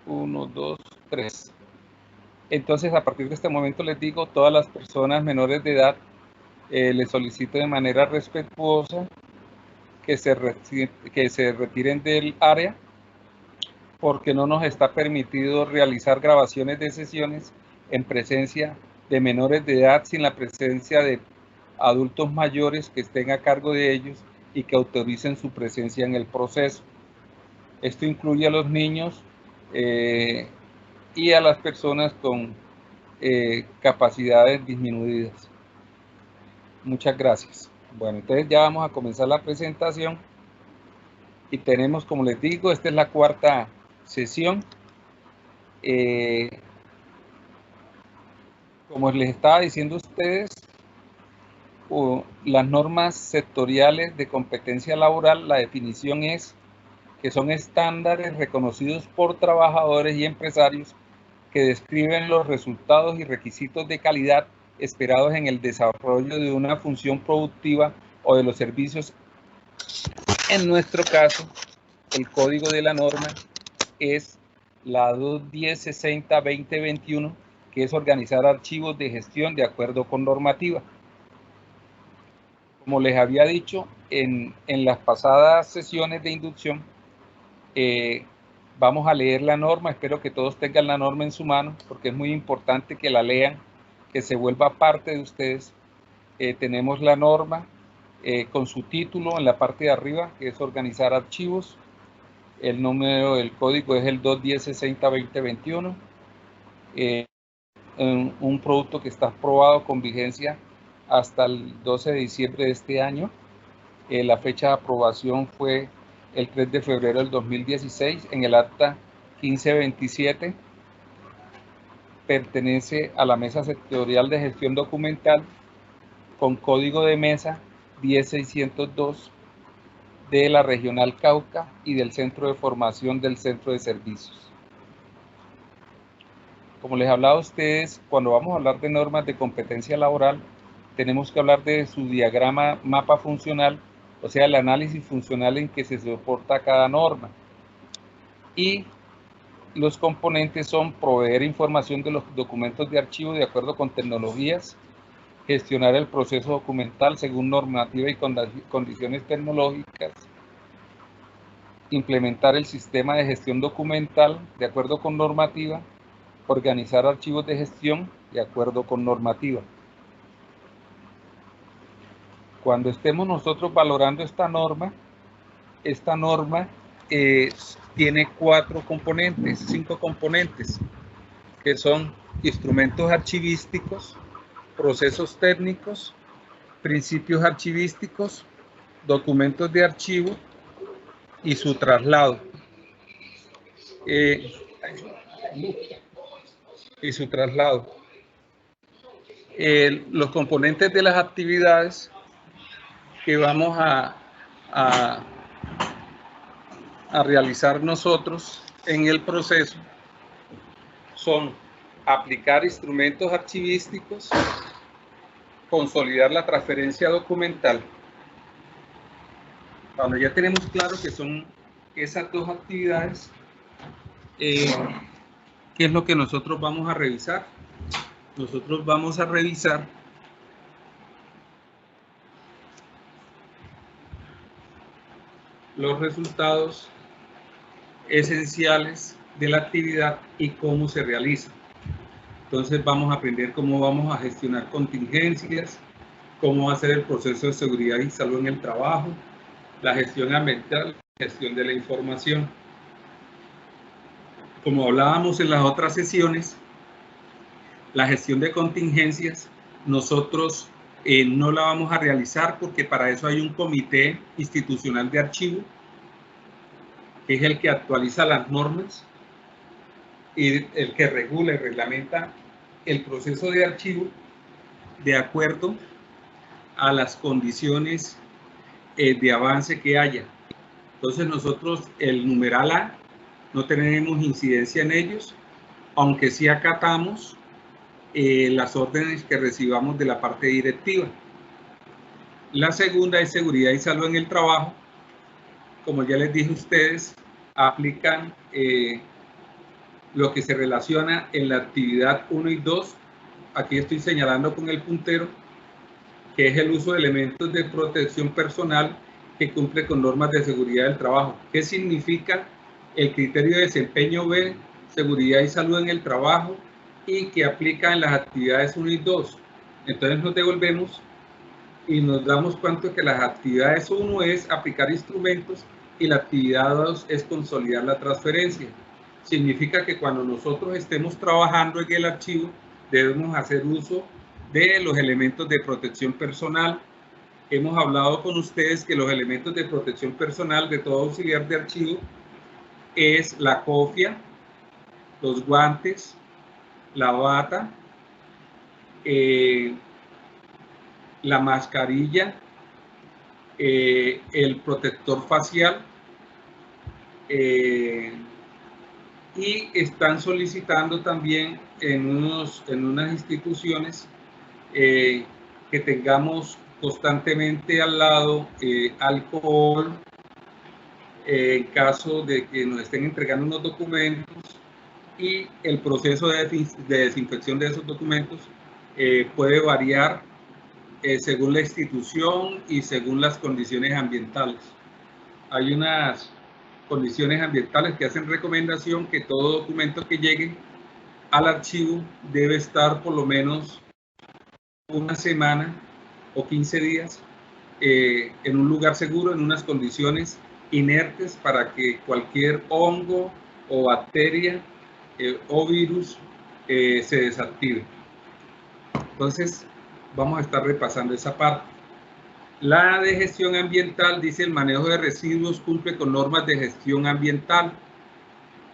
1, 2, 3. Entonces, a partir de este momento les digo, todas las personas menores de edad, les solicito de manera respetuosa que se retiren del área, porque no nos está permitido realizar grabaciones de sesiones en presencia de menores de edad sin la presencia de adultos mayores que estén a cargo de ellos y que autoricen su presencia en el proceso. Esto incluye a los niños y a las personas con capacidades disminuidas. Muchas gracias. Bueno, entonces ya vamos a comenzar la presentación y tenemos, como les digo, esta es la cuarta sesión. Como les estaba diciendo a ustedes, las normas sectoriales de competencia laboral, la definición es que son estándares reconocidos por trabajadores y empresarios que describen los resultados y requisitos de calidad esperados en el desarrollo de una función productiva o de los servicios. En nuestro caso, el código de la norma es la 21060-2021, que es organizar archivos de gestión de acuerdo con normativa. Como les había dicho en las pasadas sesiones de inducción, vamos a leer la norma. Espero que todos tengan la norma en su mano, porque es muy importante que la lean, que se vuelva parte de ustedes. Tenemos la norma con su título en la parte de arriba, que es organizar archivos. El número del código es el 21060-2021. Un producto que está aprobado con vigencia hasta el 12 de diciembre de este año. La fecha de aprobación fue el 3 de febrero del 2016 en el acta 1527. Pertenece a la Mesa Sectorial de Gestión Documental con código de mesa 10602 de la Regional Cauca y del Centro de Formación del Centro de Servicios. Como les hablaba a ustedes, cuando vamos a hablar de normas de competencia laboral, tenemos que hablar de su diagrama mapa funcional, o sea, el análisis funcional en que se soporta cada norma. Y los componentes son proveer información de los documentos de archivo de acuerdo con tecnologías, gestionar el proceso documental según normativa y condiciones tecnológicas, implementar el sistema de gestión documental de acuerdo con normativa, organizar archivos de gestión de acuerdo con normativa. Cuando estemos nosotros valorando esta norma tiene 5 componentes, que son instrumentos archivísticos, procesos técnicos, principios archivísticos, documentos de archivo y su traslado. Los componentes de las actividades que vamos a realizar nosotros en el proceso son aplicar instrumentos archivísticos, consolidar la transferencia documental. Cuando ya tenemos claro que son esas dos actividades, ¿qué es lo que nosotros vamos a revisar? Nosotros vamos a revisar los resultados esenciales de la actividad y cómo se realiza. Entonces vamos a aprender cómo vamos a gestionar contingencias, cómo hacer el proceso de seguridad y salud en el trabajo, la gestión ambiental, gestión de la información. Como hablábamos en las otras sesiones, la gestión de contingencias nosotros no la vamos a realizar porque para eso hay un comité institucional de archivo, que es el que actualiza las normas y el que regula y reglamenta el proceso de archivo de acuerdo a las condiciones de avance que haya. Entonces nosotros el numeral A no tenemos incidencia en ellos, aunque sí acatamos las órdenes que recibamos de la parte directiva. La segunda es seguridad y salud en el trabajo. Como ya les dije a ustedes, aplican lo que se relaciona en la actividad 1 y 2, aquí estoy señalando con el puntero, que es el uso de elementos de protección personal que cumple con normas de seguridad del trabajo. ¿Qué significa el criterio de desempeño B, seguridad y salud en el trabajo, y que aplica en las actividades 1 y 2? Entonces nos devolvemos y nos damos cuenta que las actividades 1 es aplicar instrumentos y la actividad 2 es consolidar la transferencia. Significa que cuando nosotros estemos trabajando en el archivo, debemos hacer uso de los elementos de protección personal. Hemos hablado con ustedes que los elementos de protección personal de todo auxiliar de archivo es la cofia, los guantes, la bata, la mascarilla, el protector facial, y están solicitando también en unas instituciones que tengamos constantemente al lado alcohol, en caso de que nos estén entregando unos documentos, y el proceso de desinfección de esos documentos puede variar según la institución y según las condiciones ambientales. Hay unas condiciones ambientales que hacen recomendación que todo documento que llegue al archivo debe estar por lo menos una semana o 15 días en un lugar seguro, en unas condiciones inertes, para que cualquier hongo o bacteria o virus se desactive. Entonces, vamos a estar repasando esa parte. La de gestión ambiental dice: el manejo de residuos cumple con normas de gestión ambiental.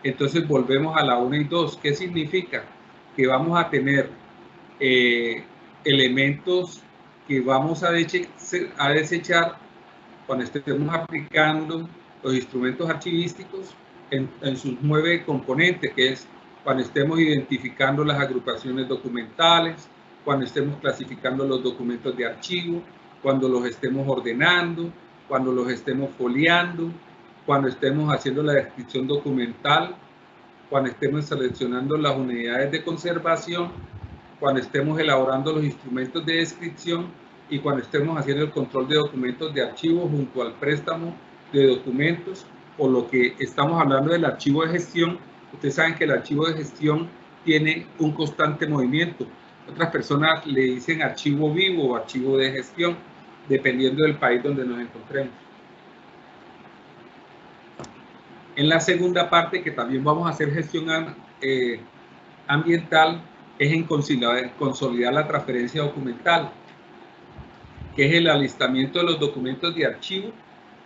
Entonces volvemos a la 1 y 2. ¿Qué significa? Que vamos a tener elementos que vamos a desechar cuando estemos aplicando los instrumentos archivísticos en sus 9 componentes, que es cuando estemos identificando las agrupaciones documentales, cuando estemos clasificando los documentos de archivo, cuando los estemos ordenando, cuando los estemos foliando, cuando estemos haciendo la descripción documental, cuando estemos seleccionando las unidades de conservación, cuando estemos elaborando los instrumentos de descripción y cuando estemos haciendo el control de documentos de archivo junto al préstamo de documentos, o lo que estamos hablando del archivo de gestión. Ustedes saben que el archivo de gestión tiene un constante movimiento. Otras personas le dicen archivo vivo o archivo de gestión, dependiendo del país donde nos encontremos. En la segunda parte, que también vamos a hacer gestión ambiental, es en consolidar la transferencia documental, que es el alistamiento de los documentos de archivo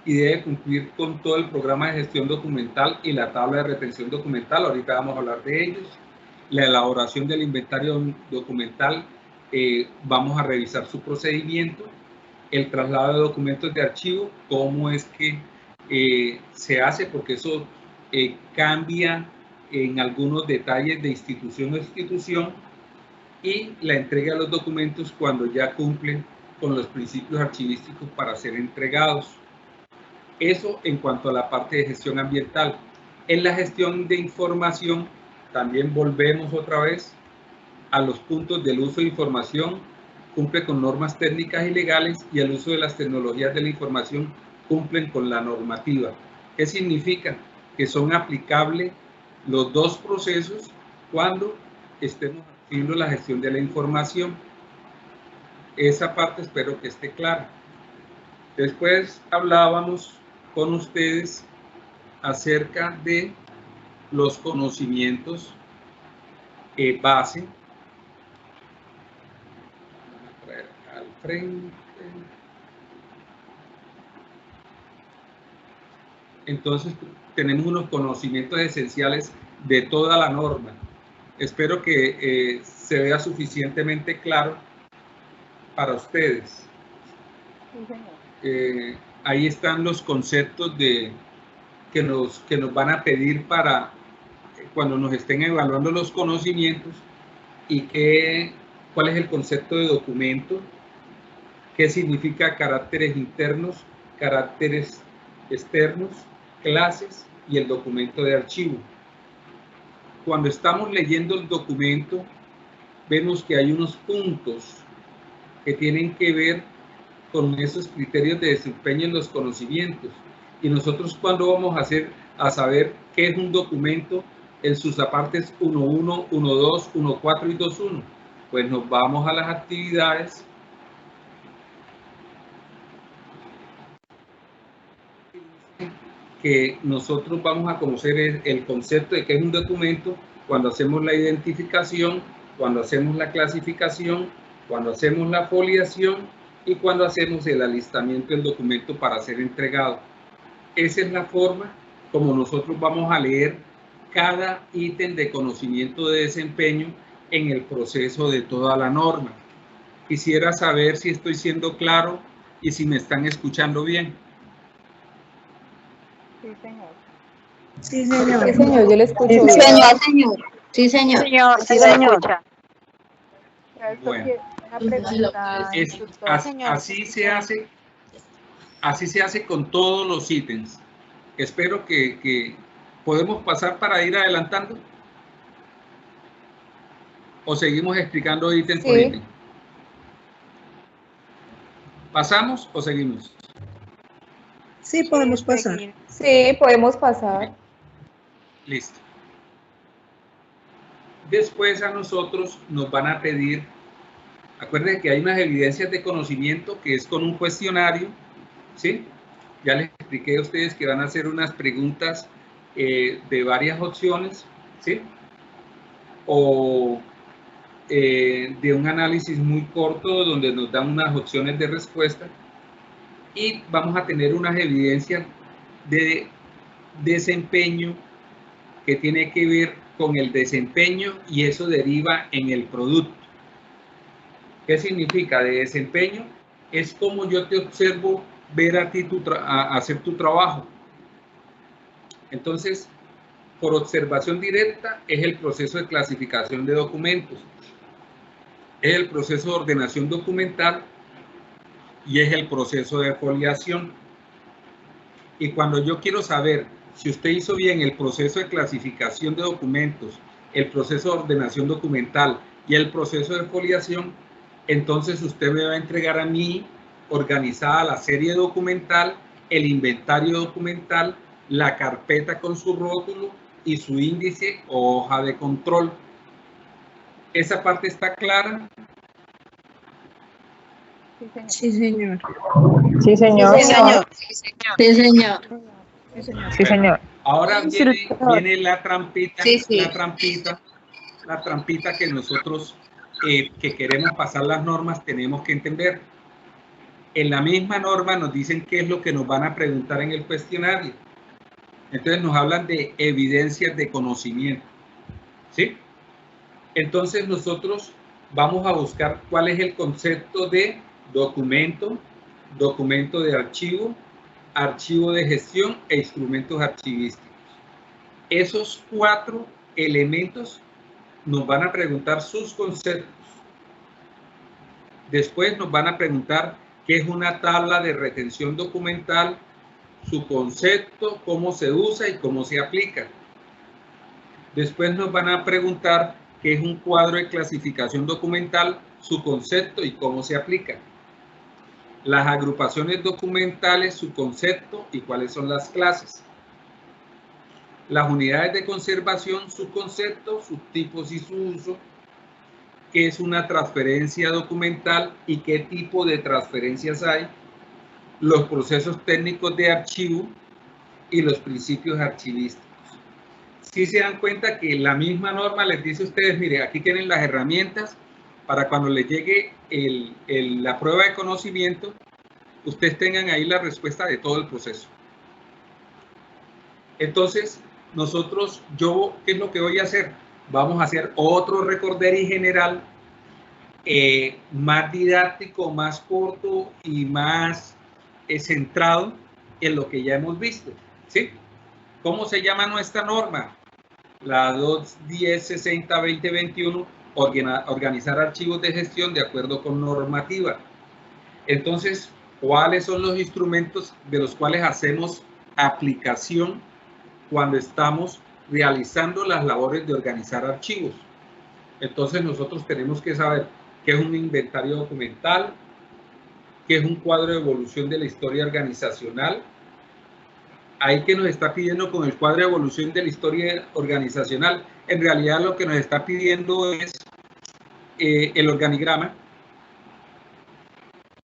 y debe cumplir con todo el programa de gestión documental y la tabla de retención documental. Ahorita vamos a hablar de ellos. La elaboración del inventario documental, vamos a revisar su procedimiento. El traslado de documentos de archivo, cómo es que se hace, porque eso cambia en algunos detalles de institución a institución, y la entrega de los documentos cuando ya cumplen con los principios archivísticos para ser entregados. Eso en cuanto a la parte de gestión ambiental. En la gestión de información también volvemos otra vez a los puntos del uso de información, cumple con normas técnicas y legales, y el uso de las tecnologías de la información cumplen con la normativa. ¿Qué significa? Que son aplicables los dos procesos cuando estemos haciendo la gestión de la información. Esa parte espero que esté clara. Después hablábamos con ustedes acerca de los conocimientos base. Al frente. Entonces tenemos unos conocimientos esenciales de toda la norma. Espero que se vea suficientemente claro para ustedes. Ahí están los conceptos que nos van a pedir para cuando nos estén evaluando los conocimientos, y cuál es el concepto de documento, qué significa caracteres internos, caracteres externos, clases y el documento de archivo. cuando estamos leyendo el documento, vemos que hay unos puntos que tienen que ver con esos criterios de desempeño en los conocimientos. Y nosotros, cuando vamos a saber qué es un documento en sus apartes 1.1, 1.2, 1.4 y 2.1, pues nos vamos a las actividades que nosotros vamos a conocer el concepto de qué es un documento cuando hacemos la identificación, cuando hacemos la clasificación, cuando hacemos la foliación y cuando hacemos el alistamiento del documento para ser entregado. Esa es la forma como nosotros vamos a leer cada ítem de conocimiento de desempeño en el proceso de toda la norma. Quisiera saber si estoy siendo claro y si me están escuchando bien. Sí, señor. Sí, señor. Sí, señor, yo le escucho Sí, bien. señor. Sí, señor. Señor, Sí, sí, señor. señor. Esto Bueno. quiere una pregunta, instructor. Así se hace con todos los ítems. Espero que podemos pasar para ir adelantando. ¿O seguimos explicando ítem por ítem? ¿Pasamos o seguimos? Sí, podemos pasar. Sí, podemos pasar. Listo. Después a nosotros nos van a pedir, acuérdense que hay unas evidencias de conocimiento que es con un cuestionario, ¿sí? Ya les expliqué a ustedes que van a hacer unas preguntas de varias opciones, ¿sí? O de un análisis muy corto donde nos dan unas opciones de respuesta y vamos a tener unas evidencias de desempeño que tiene que ver con el desempeño y eso deriva en el producto. ¿Qué significa de desempeño? Es como yo te observo ver a ti hacer tu trabajo. Entonces, por observación directa es el proceso de clasificación de documentos, es el proceso de ordenación documental y es el proceso de foliación. Y cuando yo quiero saber si usted hizo bien el proceso de clasificación de documentos, el proceso de ordenación documental y el proceso de foliación, entonces usted me va a entregar a mí organizada la serie documental, el inventario documental, la carpeta con su rótulo y su índice o hoja de control. ¿Esa parte está clara? Sí, señor. Sí, señor. Sí, señor. Sí, señor. Sí, señor. Ahora viene la trampita, Sí, sí. la trampita que nosotros que queremos pasar las normas tenemos que entender. En la misma norma nos dicen qué es lo que nos van a preguntar en el cuestionario. Entonces nos hablan de evidencias de conocimiento, ¿sí? Entonces nosotros vamos a buscar cuál es el concepto de documento, documento de archivo, archivo de gestión e instrumentos archivísticos. Esos 4 elementos nos van a preguntar sus conceptos. Después nos van a preguntar qué es una tabla de retención documental, su concepto, cómo se usa y cómo se aplica. Después nos van a preguntar qué es un cuadro de clasificación documental, su concepto y cómo se aplica. Las agrupaciones documentales, su concepto y cuáles son las clases. Las unidades de conservación, su concepto, sus tipos y su uso. ¿Qué es una transferencia documental y qué tipo de transferencias hay? Los procesos técnicos de archivo y los principios archivísticos. Si se dan cuenta que la misma norma les dice a ustedes, mire, aquí tienen las herramientas para cuando les llegue la prueba de conocimiento, ustedes tengan ahí la respuesta de todo el proceso. Entonces, nosotros, ¿qué es lo que voy a hacer? Vamos a hacer otro recorderis general, más didáctico, más corto y más centrado en lo que ya hemos visto, ¿sí? ¿Cómo se llama nuestra norma? La 21060-2021, organizar archivos de gestión de acuerdo con normativa. Entonces, ¿cuáles son los instrumentos de los cuales hacemos aplicación cuando estamos realizando las labores de organizar archivos. Entonces nosotros tenemos que saber qué es un inventario documental, qué es un cuadro de evolución de la historia organizacional. Ahí que nos está pidiendo con el cuadro de evolución de la historia organizacional, en realidad lo que nos está pidiendo es el organigrama.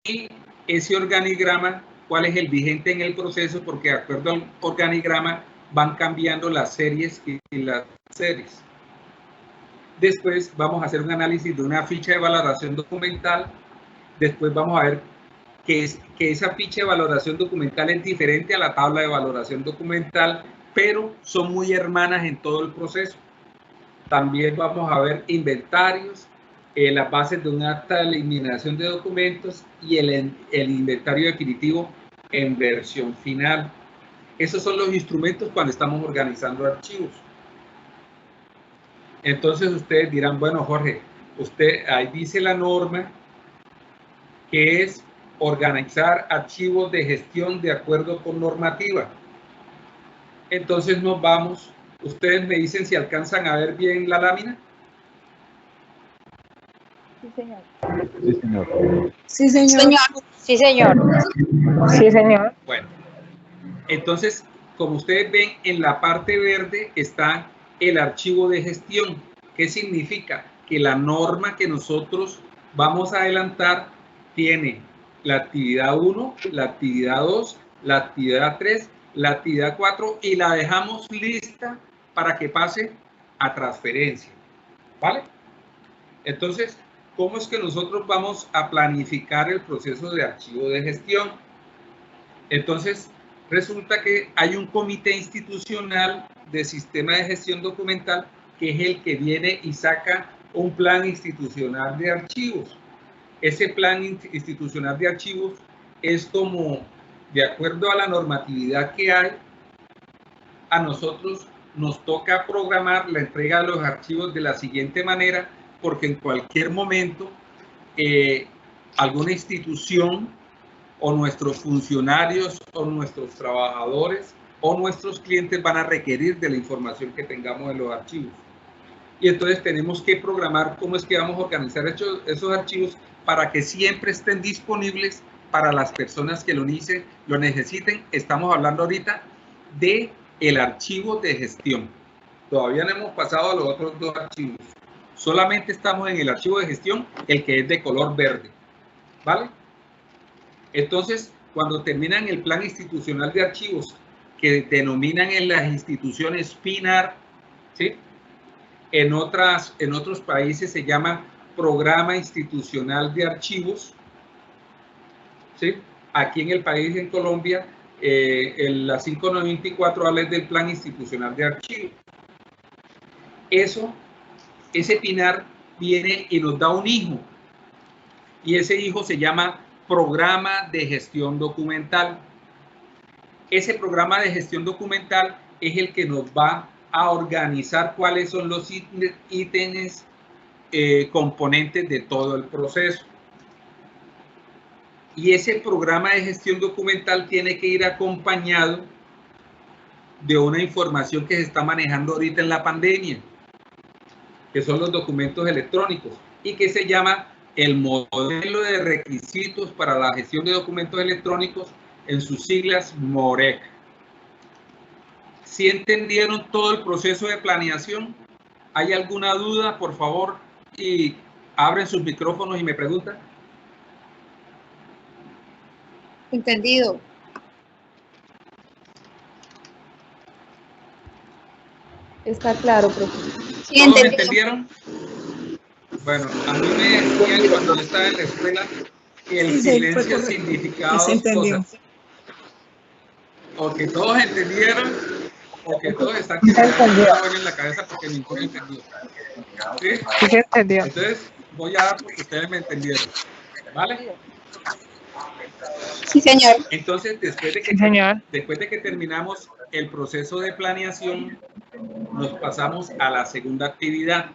Y ese organigrama, cuál es el vigente en el proceso, porque de acuerdo al organigrama van cambiando las series y las series. Después vamos a hacer un análisis de una ficha de valoración documental. Después vamos a ver que esa ficha de valoración documental es diferente a la tabla de valoración documental, pero son muy hermanas en todo el proceso. También vamos a ver inventarios, las bases de un acta de eliminación de documentos y el inventario definitivo en versión final. Esos son los instrumentos cuando estamos organizando archivos. Entonces ustedes dirán, bueno, Jorge, usted ahí dice la norma que es organizar archivos de gestión de acuerdo con normativa. Entonces nos vamos, ustedes me dicen si alcanzan a ver bien la lámina. Sí, señor. Sí, señor. Sí, señor. Sí, señor. Sí, señor. Bueno, entonces, como ustedes ven, en la parte verde está el archivo de gestión. ¿Qué significa? Que la norma que nosotros vamos a adelantar tiene la actividad 1, la actividad 2, la actividad 3, la actividad 4 y la dejamos lista para que pase a transferencia. ¿Vale? Entonces, ¿cómo es que nosotros vamos a planificar el proceso de archivo de gestión? Entonces, resulta que hay un comité institucional de sistema de gestión documental que es el que viene y saca un plan institucional de archivos. Ese plan institucional de archivos es como, de acuerdo a la normatividad que hay, a nosotros nos toca programar la entrega de los archivos de la siguiente manera, porque en cualquier momento alguna institución o nuestros funcionarios o nuestros trabajadores o nuestros clientes van a requerir de la información que tengamos en los archivos. Y entonces tenemos que programar cómo es que vamos a organizar esos archivos para que siempre estén disponibles para las personas que lo necesiten. Estamos hablando ahorita de el archivo de gestión. Todavía no hemos pasado a los otros dos archivos. Solamente estamos en el archivo de gestión, el que es de color verde. ¿Vale? Entonces, cuando terminan el plan institucional de archivos, que denominan en las instituciones PINAR, ¿sí? En otros países se llama Programa Institucional de Archivos, ¿sí? Aquí en el país, en Colombia, la 594 habla del Plan Institucional de Archivos. Ese PINAR viene y nos da un hijo, y ese hijo se llama Programa de Gestión Documental. Ese programa de gestión documental es el que nos va a organizar cuáles son los ítems componentes de todo el proceso. Y ese programa de gestión documental tiene que ir acompañado de una información que se está manejando ahorita en la pandemia, que son los documentos electrónicos y que se llama el modelo de requisitos para la gestión de documentos electrónicos, en sus siglas MOREC. ¿Sí entendieron todo el proceso de planeación? ¿Hay alguna duda? Por favor, y abren sus micrófonos y me preguntan. Entendido. Está claro, profesor. Sí, ¿Todos entendido. entendieron? Bueno, a mí me decían cuando yo estaba en la escuela que el silencio significaba dos cosas. O que todos entendieron, o que todos están que se dan en la cabeza porque ninguno entendió. ¿Sí? Sí se entendió. Entonces, voy a dar porque ustedes me entendieron. ¿Vale? Sí, señor. Entonces, después de que terminamos el proceso de planeación, nos pasamos a la segunda actividad.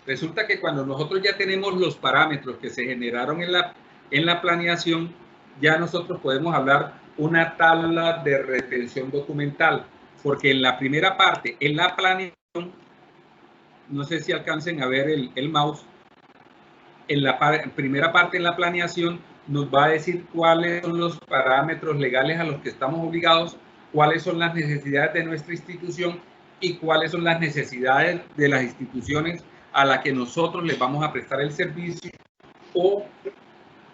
Resulta que cuando nosotros ya tenemos los parámetros que se generaron en la planeación, ya nosotros podemos hablar una tabla de retención documental. porque en la primera parte, en la planeación, no sé si alcancen a ver el mouse, en la primera parte en la planeación nos va a decir cuáles son los parámetros legales a los que estamos obligados, cuáles son las necesidades de nuestra institución y cuáles son las necesidades de las instituciones a las que nosotros les vamos a prestar el servicio o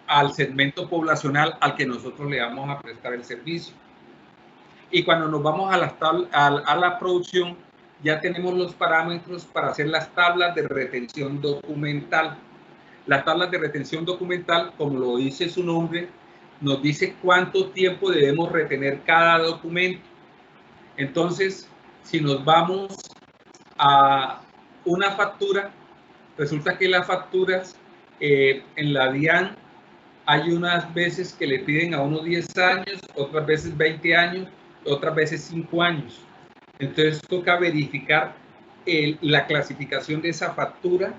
al segmento poblacional al que nosotros le vamos a prestar el servicio. Y cuando nos vamos a la producción, ya tenemos los parámetros para hacer las tablas de retención documental. Las tablas de retención documental, como lo dice su nombre, nos dice cuánto tiempo debemos retener cada documento. Entonces, si nos vamos a una factura, resulta que las facturas en la DIAN hay unas veces que le piden a uno 10 años, otras veces 20 años, otras veces 5 años. Entonces toca verificar la clasificación de esa factura,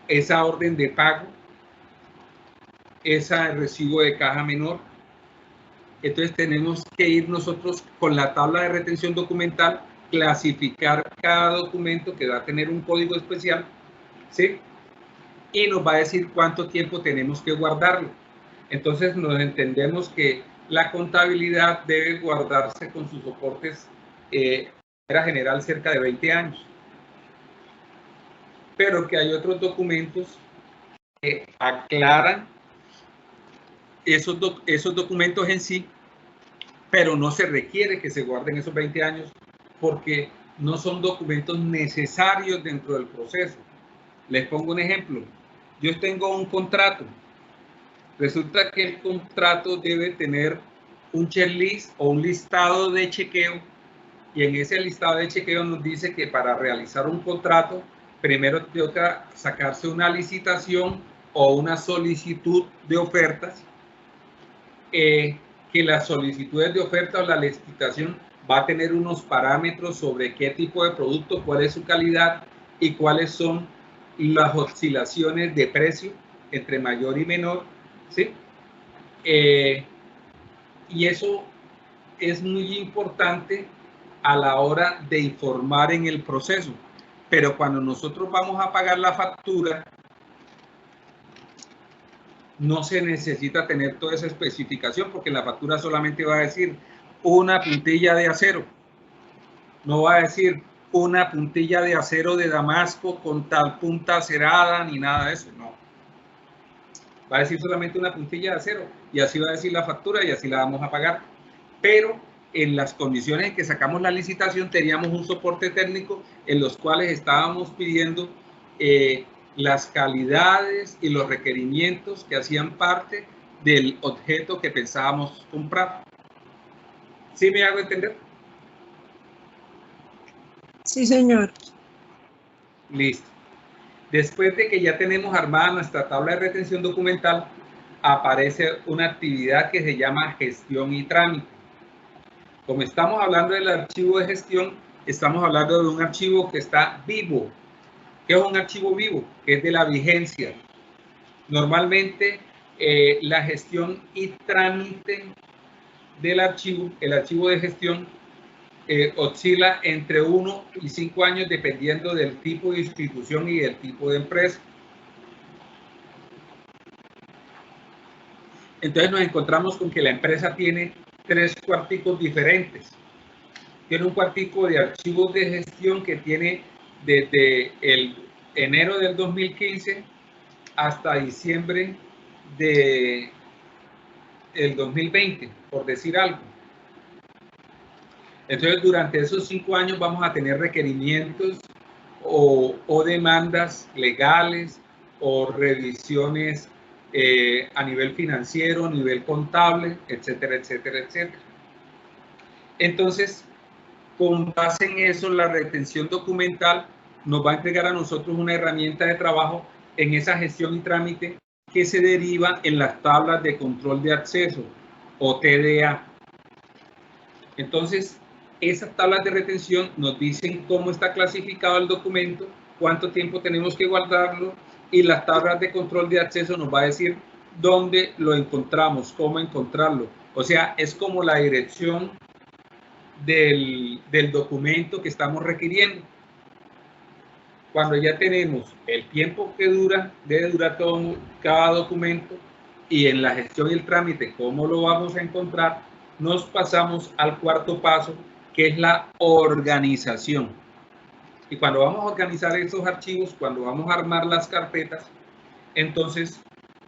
esa orden de pago, ese recibo de caja menor. Entonces tenemos que ir nosotros con la tabla de retención documental, clasificar cada documento que va a tener un código especial, ¿sí? Y nos va a decir cuánto tiempo tenemos que guardarlo. Entonces nos entendemos que la contabilidad debe guardarse con sus soportes de manera general cerca de 20 años. Pero que hay otros documentos que aclaran esos documentos en sí, pero no se requiere que se guarden esos 20 años porque no son documentos necesarios dentro del proceso. Les pongo un ejemplo. Yo tengo un contrato. Resulta que el contrato debe tener un checklist o un listado de chequeo, y en ese listado de chequeo nos dice que para realizar un contrato primero toca sacarse una licitación o una solicitud de ofertas, que las solicitudes de oferta o la licitación va a tener unos parámetros sobre qué tipo de producto, cuál es su calidad y cuáles son las oscilaciones de precio entre mayor y menor, ¿sí? Y eso es muy importante a la hora de informar en el proceso. Pero cuando nosotros vamos a pagar la factura, no se necesita tener toda esa especificación porque la factura solamente va a decir una puntilla de acero. No va a decir una puntilla de acero de Damasco con tal punta acerada ni nada de eso, no. Va a decir solamente una puntilla de acero y así va a decir la factura y así la vamos a pagar. Pero en las condiciones en que sacamos la licitación teníamos un soporte técnico en los cuales estábamos pidiendo las calidades y los requerimientos que hacían parte del objeto que pensábamos comprar. ¿Sí me hago entender? Sí, señor. Listo. Después de que ya tenemos armada nuestra tabla de retención documental, aparece una actividad que se llama gestión y trámite. Como estamos hablando del archivo de gestión, estamos hablando de un archivo que está vivo. ¿Qué es un archivo vivo? Que es de la vigencia. Normalmente la gestión y trámite del archivo, el archivo de gestión, oscila entre 1 y 5 años dependiendo del tipo de institución y del tipo de empresa. Entonces nos encontramos con que la empresa tiene 3 cuarticos diferentes. Tiene un cuartico de archivos de gestión que tiene desde el enero del 2015 hasta diciembre del 2020, por decir algo. Entonces, durante esos 5 años vamos a tener requerimientos o demandas legales o revisiones a nivel financiero, a nivel contable, etcétera, etcétera, etcétera. Entonces, con base en eso, la retención documental nos va a entregar a nosotros una herramienta de trabajo en esa gestión y trámite que se deriva en las tablas de control de acceso o TDA. Entonces, esas tablas de retención nos dicen cómo está clasificado el documento, cuánto tiempo tenemos que guardarlo, y las tablas de control de acceso nos va a decir dónde lo encontramos, cómo encontrarlo. O sea, es como la dirección del documento que estamos requiriendo. Cuando ya tenemos el tiempo que debe durar cada documento y en la gestión y el trámite, cómo lo vamos a encontrar, nos pasamos al cuarto paso, que es la organización. Y cuando vamos a organizar esos archivos, cuando vamos a armar las carpetas, entonces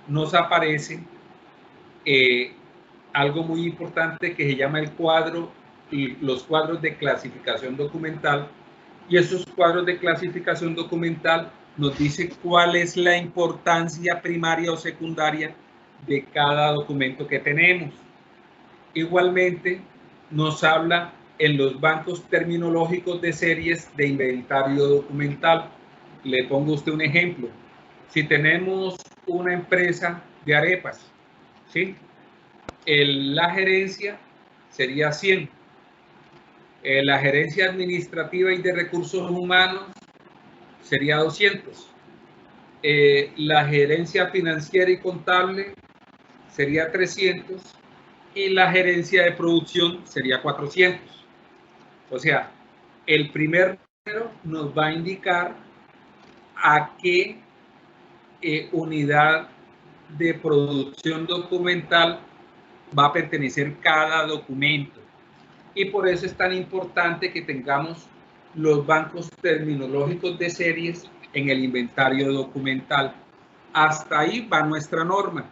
nos aparece algo muy importante que se llama el cuadro, los cuadros de clasificación documental. Y esos cuadros de clasificación documental nos dice cuál es la importancia primaria o secundaria de cada documento que tenemos. Igualmente, nos habla en los bancos terminológicos de series de inventario documental. Le pongo a usted un ejemplo. Si tenemos una empresa de arepas, ¿sí? La gerencia sería 100. La gerencia administrativa y de recursos humanos sería 200. La gerencia financiera y contable sería 300. Y la gerencia de producción sería 400. O sea, el primer número nos va a indicar a qué unidad de producción documental va a pertenecer cada documento. Y por eso es tan importante que tengamos los bancos terminológicos de series en el inventario documental. Hasta ahí va nuestra norma.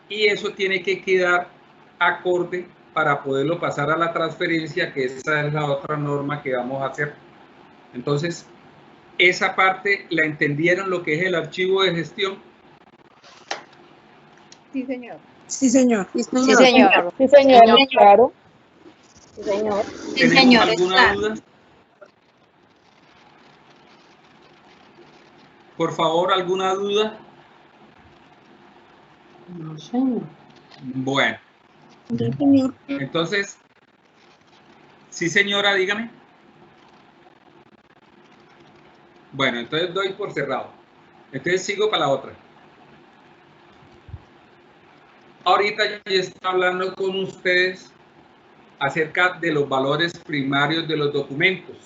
Y eso tiene que quedar acorde para poderlo pasar a la transferencia, que esa es la otra norma que vamos a hacer. Entonces, esa parte la entendieron, lo que es el archivo de gestión. Sí, señor. Sí, señor. Sí, señor. Sí, señor. Claro. Sí, señor. Sí, ¿Tenemos señor, alguna está. duda? Por favor, ¿alguna duda? No, señor. Bueno, Sí, señor. entonces, sí, señora, dígame. Bueno, entonces doy por cerrado. Entonces sigo para la otra. Ahorita yo estoy hablando con ustedes acerca de los valores primarios de los documentos.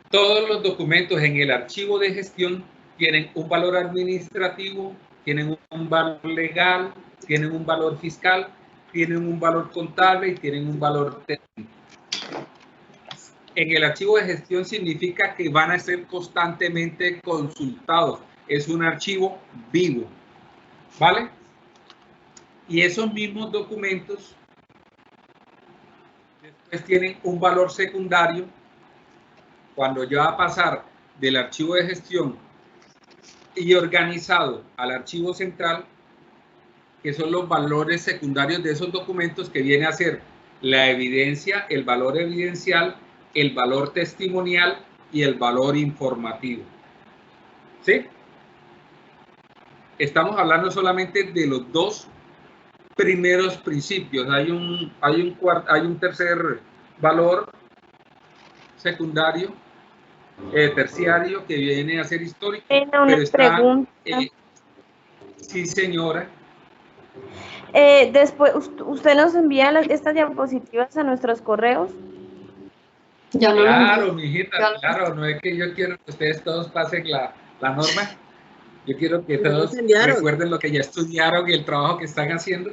Todos los documentos en el archivo de gestión tienen un valor administrativo, tienen un valor legal, tienen un valor fiscal, tienen un valor contable y tienen un valor técnico. En el archivo de gestión significa que van a ser constantemente consultados. Es un archivo vivo, ¿vale? Y esos mismos documentos después tienen un valor secundario. Cuando ya va a pasar del archivo de gestión y organizado al archivo central, que son los valores secundarios de esos documentos, que viene a ser la evidencia, el valor evidencial, el valor testimonial y el valor informativo. ¿Sí? Estamos hablando solamente de los dos primeros principios. Hay un tercer valor secundario, terciario, que viene a ser histórico. Una Pero está, pregunta. sí, señora. Después, ¿usted nos envía estas diapositivas a nuestros correos? Ya no Claro, mijita, claro, no es que yo quiero que ustedes todos pasen la norma. Yo quiero que todos recuerden lo que ya estudiaron y el trabajo que están haciendo.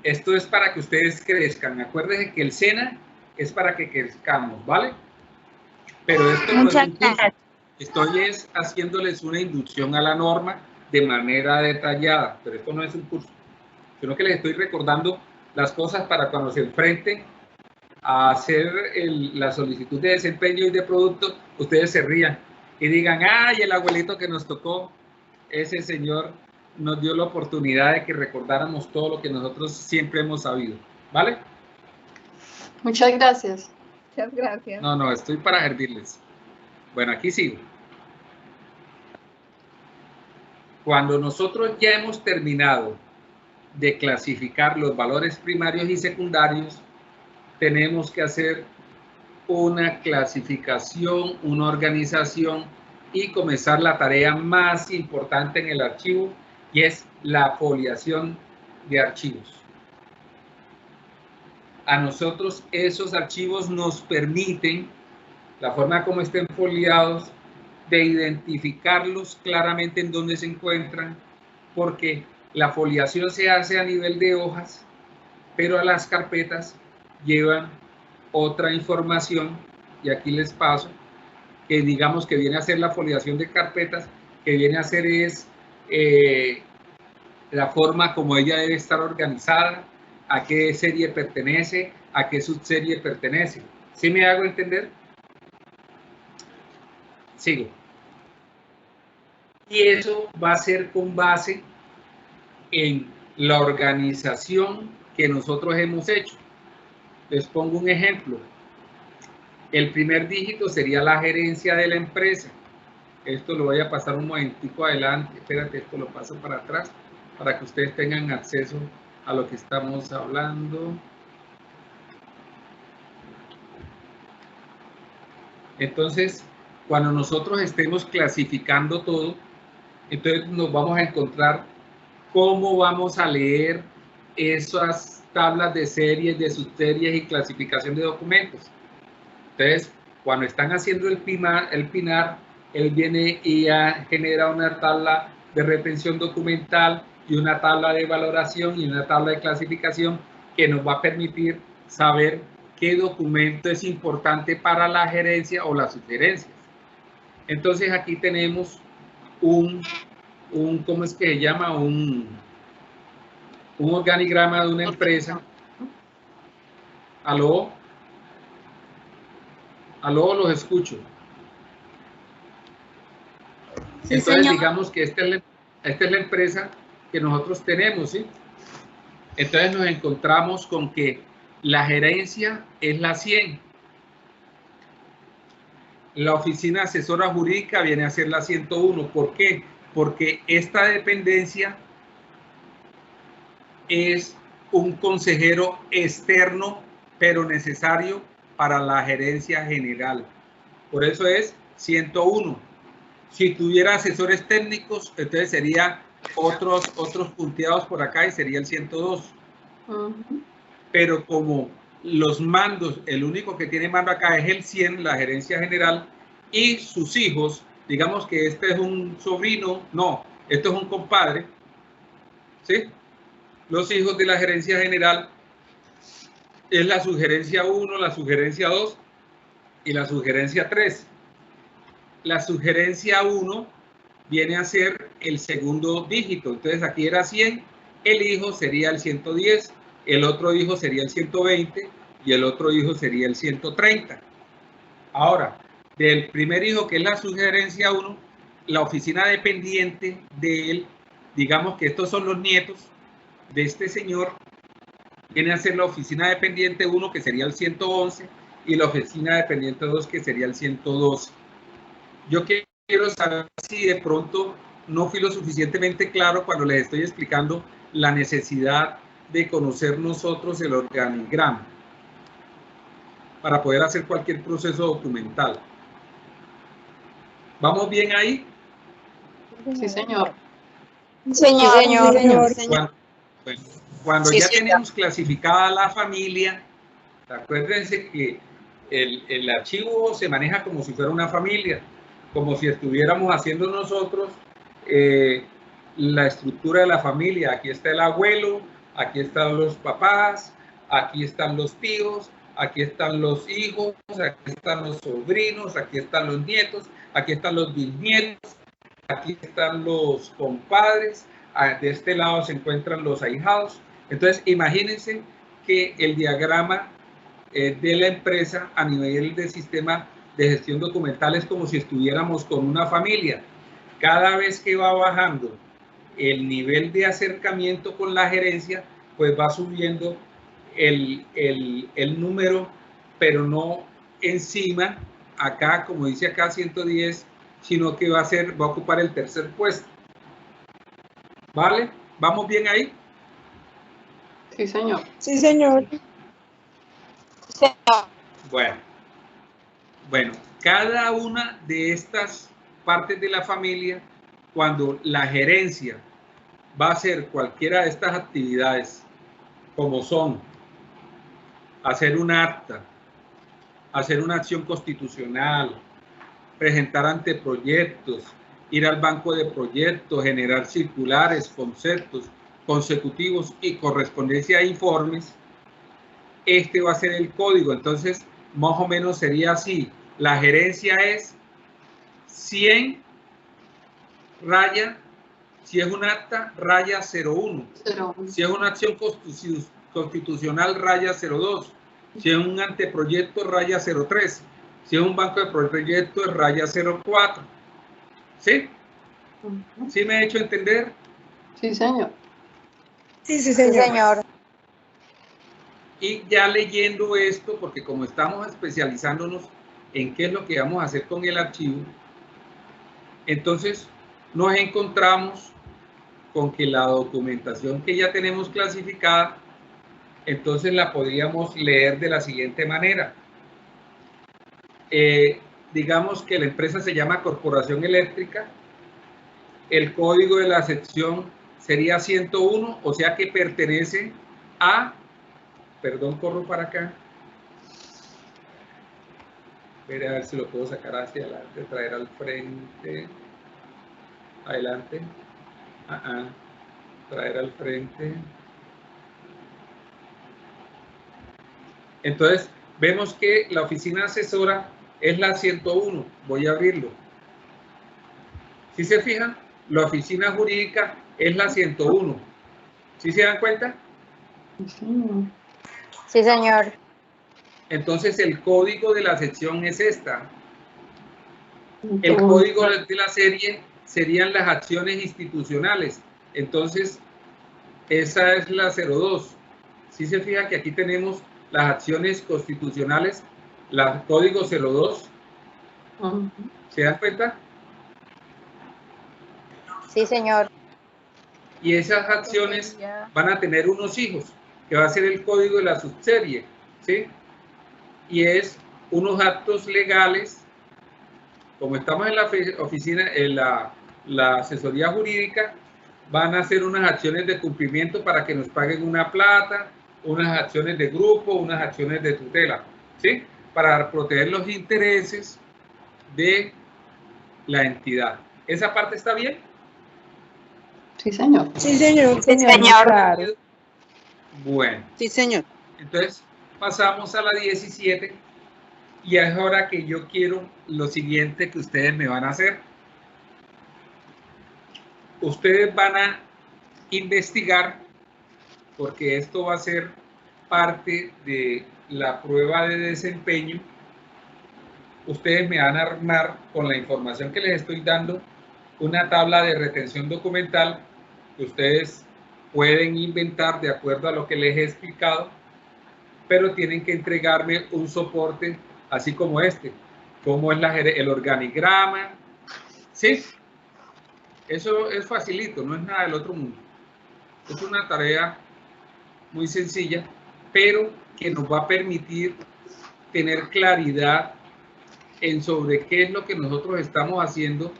Esto es para que ustedes crezcan. Acuérdense que el SENA es para que crezcamos, ¿vale? Pero esto no es un curso. Estoy haciéndoles una inducción a la norma de manera detallada, pero esto no es un curso, sino que les estoy recordando las cosas para cuando se enfrenten a hacer la solicitud de desempeño y de producto, ustedes se rían y digan, ay, el abuelito que nos tocó, ese señor nos dio la oportunidad de que recordáramos todo lo que nosotros siempre hemos sabido, ¿vale? Muchas gracias. Muchas gracias. No, estoy para servirles. Bueno, aquí sigo. Cuando nosotros ya hemos terminado de clasificar los valores primarios y secundarios, tenemos que hacer una clasificación, una organización y comenzar la tarea más importante en el archivo, y es la foliación de archivos. a nosotros esos archivos nos permiten, la forma como estén foliados, de identificarlos claramente en dónde se encuentran, porque la foliación se hace a nivel de hojas, pero a las carpetas llevan otra información, y aquí les paso, que digamos que viene a ser la foliación de carpetas, que viene a ser es la forma como ella debe estar organizada, a qué serie pertenece, a qué subserie pertenece. ¿Sí me hago entender? Sigo. Y eso va a ser con base en la organización que nosotros hemos hecho. Les pongo un ejemplo. El primer dígito sería la gerencia de la empresa. Esto lo voy a pasar un momentico adelante. Espérate, esto lo paso para atrás para que ustedes tengan acceso a lo que estamos hablando. Entonces, cuando nosotros estemos clasificando todo, entonces nos vamos a encontrar cómo vamos a leer esas tablas de series, de subseries y clasificación de documentos. Entonces, cuando están haciendo el PINAR, él viene y genera una tabla de retención documental y una tabla de valoración y una tabla de clasificación que nos va a permitir saber qué documento es importante para la gerencia o las sugerencias. Entonces aquí tenemos ¿cómo es que se llama? Un organigrama de una empresa. ¿Aló? ¿Aló? Los escucho. Sí, entonces, señor. digamos que esta es la empresa que nosotros tenemos, ¿sí? Entonces nos encontramos con que la gerencia es la 100. La oficina asesora jurídica viene a ser la 101. ¿Por qué? Porque esta dependencia es un consejero externo, pero necesario para la gerencia general. Por eso es 101. Si tuviera asesores técnicos, entonces sería otros punteados por acá y sería el 102. Pero como los mandos, el único que tiene mando acá es el 100, la gerencia general, y sus hijos, digamos que este es un sobrino, no, esto es un compadre, ¿sí? Los hijos de la gerencia general es la sugerencia 1, la sugerencia 2 y la sugerencia 3. La sugerencia 1 viene a ser el segundo dígito. Entonces aquí era 100, el hijo sería el 110, el otro hijo sería el 120 y el otro hijo sería el 130. Ahora, del primer hijo, que es la sugerencia 1, la oficina dependiente de él, digamos que estos son los nietos de este señor, viene a ser la oficina dependiente 1, que sería el 111, y la oficina dependiente 2, que sería el 112. Yo quiero saber si de pronto no fui lo suficientemente claro cuando les estoy explicando la necesidad de conocer nosotros el organigrama para poder hacer cualquier proceso documental. ¿Vamos bien ahí? Sí, señor. Señor. Cuando ya tenemos clasificada la familia, acuérdense que el archivo se maneja como si fuera una familia, como si estuviéramos haciendo nosotros la estructura de la familia. Aquí está el abuelo, aquí están los papás, aquí están los tíos, aquí están los hijos, aquí están los sobrinos, aquí están los nietos, aquí están los bisnietos, aquí están los compadres, de este lado se encuentran los ahijados. Entonces, imagínense que el diagrama de la empresa a nivel de sistema de gestión documental es como si estuviéramos con una familia. Cada vez que va bajando el nivel de acercamiento con la gerencia, pues va subiendo el número, pero no encima, acá, como dice acá 110, sino que va a ocupar el tercer puesto. ¿Vale? ¿Vamos bien ahí? Sí, señor. Sí, señor. Bueno, cada una de estas partes de la familia, cuando la gerencia va a hacer cualquiera de estas actividades, como son hacer un acta, hacer una acción constitucional, presentar anteproyectos, ir al banco de proyectos, generar circulares, conceptos consecutivos y correspondencia a informes, este va a ser el código. Entonces, más o menos sería así. La gerencia es 100 raya, si es un acta, raya 01. Si es una acción constitucional, raya 02. Si es un anteproyecto, raya 03. Si es un banco de proyectos, raya 04. ¿Sí? ¿Sí me he hecho entender? Sí, señor. Sí, señor. Y ya leyendo esto, porque como estamos especializándonos en qué es lo que vamos a hacer con el archivo, entonces nos encontramos con que la documentación que ya tenemos clasificada, entonces la podríamos leer de la siguiente manera. Digamos que la empresa se llama Corporación Eléctrica, el código de la sección sería 101, o sea que pertenece a, perdón, corro para acá, a ver si lo puedo sacar hacia adelante, traer al frente, adelante, traer al frente. Entonces, vemos que la oficina asesora es la 101. Voy a abrirlo. ¿Sí se fijan? La oficina jurídica es la 101. ¿Sí se dan cuenta? Sí, señor. Entonces, el código de la sección es esta. El código de la serie serían las acciones institucionales. Entonces, esa es la 02. ¿Sí se fija que aquí tenemos las acciones constitucionales, el código 02? ¿Se dan cuenta? Sí, señor. Y esas acciones van a tener unos hijos, que va a ser el código de la subserie, ¿sí? Y es unos actos legales, como estamos en la oficina, en la asesoría jurídica, van a hacer unas acciones de cumplimiento para que nos paguen una plata, unas acciones de grupo, unas acciones de tutela, ¿sí? Para proteger los intereses de la entidad. ¿Esa parte está bien? Sí, señor. Sí, señor. Sí, señor. Claro. Bueno. Sí, señor. Entonces, pasamos a la 17 y es ahora que yo quiero lo siguiente que ustedes me van a hacer. Ustedes van a investigar, porque esto va a ser parte de la prueba de desempeño. Ustedes me van a armar con la información que les estoy dando una tabla de retención documental que ustedes pueden inventar de acuerdo a lo que les he explicado, pero tienen que entregarme un soporte así como este, como es el organigrama, ¿sí? Eso es facilito, no es nada del otro mundo. Es una tarea muy sencilla, pero que nos va a permitir tener claridad en sobre qué es lo que nosotros estamos haciendo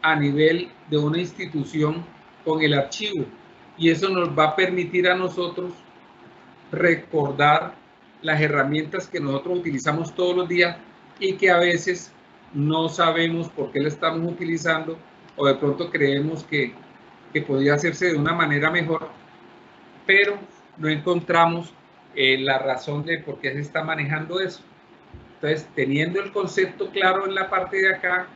a nivel de una institución con el archivo. Y eso nos va a permitir a nosotros recordar las herramientas que nosotros utilizamos todos los días y que a veces no sabemos por qué la estamos utilizando, o de pronto creemos que podría hacerse de una manera mejor, pero no encontramos la razón de por qué se está manejando eso. Entonces, teniendo el concepto claro en la parte de acá,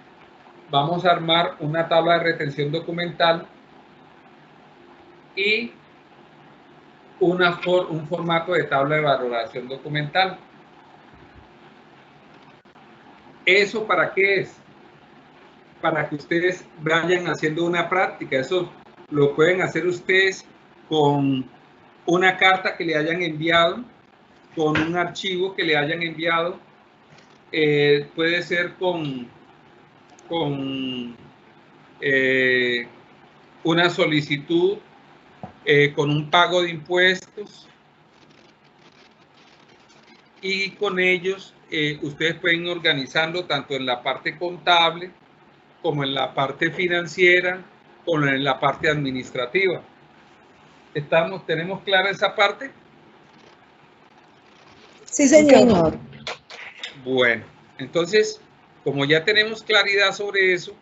vamos a armar una tabla de retención documental y un formato de tabla de valoración documental. ¿Eso para qué es? Para que ustedes vayan haciendo una práctica. Eso lo pueden hacer ustedes con una carta que le hayan enviado, con un archivo que le hayan enviado. Puede ser con una solicitud, con un pago de impuestos, y con ellos ustedes pueden ir organizando tanto en la parte contable como en la parte financiera como en la parte administrativa. ¿Tenemos clara esa parte? Sí, señor. Bueno, entonces, como ya tenemos claridad sobre eso,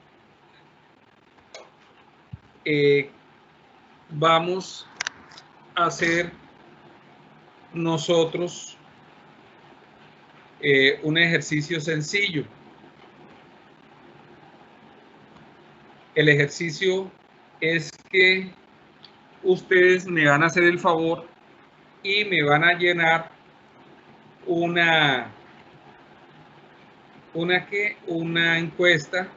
vamos a hacer nosotros un ejercicio sencillo. El ejercicio es que ustedes me van a hacer el favor y me van a llenar una encuesta